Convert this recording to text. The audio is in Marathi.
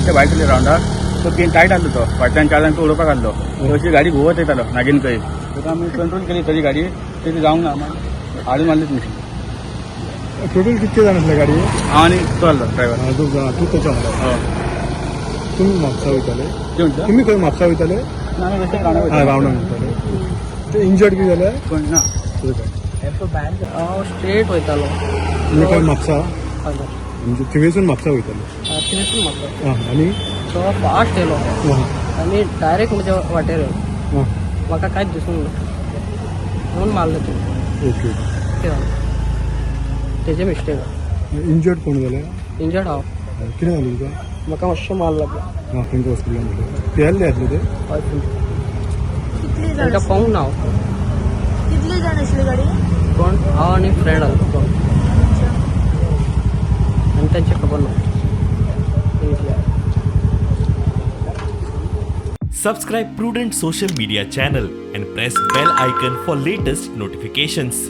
ते भायर सरले रावंडाक तो तीन टायट आहलो तो फाटल्यान चार जाण तो उडोवपाक आहलो अशी गाडी घुंवत येतालो नागीन खंय ताका आमी कंट्रोल केली तरी गाडी तरी जावंक ना हाडून मारलीच मिशीन टोटल कितके जाण आसले गाडये हांव आनी तो आहलो ड्रायव्हर दोग जाण तूं तेच्या वांगडा हय तुम्ही म्हापसा वयताले कितें म्हणटा तुम्ही खंय म्हापसा वयताले ना आमी बेश्टे रावंडाक हय रावणाक वयताले ते इंजर्ड बी जाले कोण ना हांव स्ट्रेट वयतालो तुमी खंय म्हापसा हय म्हणजे थिंगेसून म्हापसा वयताले तिनेसून म्हाका आनी तो फास्ट येयलो आं, आनी डायरेक्ट म्हज्या वाटेर येयलो आं, म्हाका कांयच दिसूंक ना म्हणून मारलो तूं ओके तें जालें तेजें मिस्टेक इंजर्ड कोण जाले इंजर्ड हांव कितें जालें तुका म्हाका मातशें मार लागलो हां तेंका हॉस्पिटलान गेले ते आसले ते हय कितली जाण तांकां पावूंक ना हांव कितली जाण आसली गाडी कोण हांव आनी फ्रेंड आहलो आनी तांचे खबर ना Subscribe Prudent Social Media channel and press bell icon for latest notifications.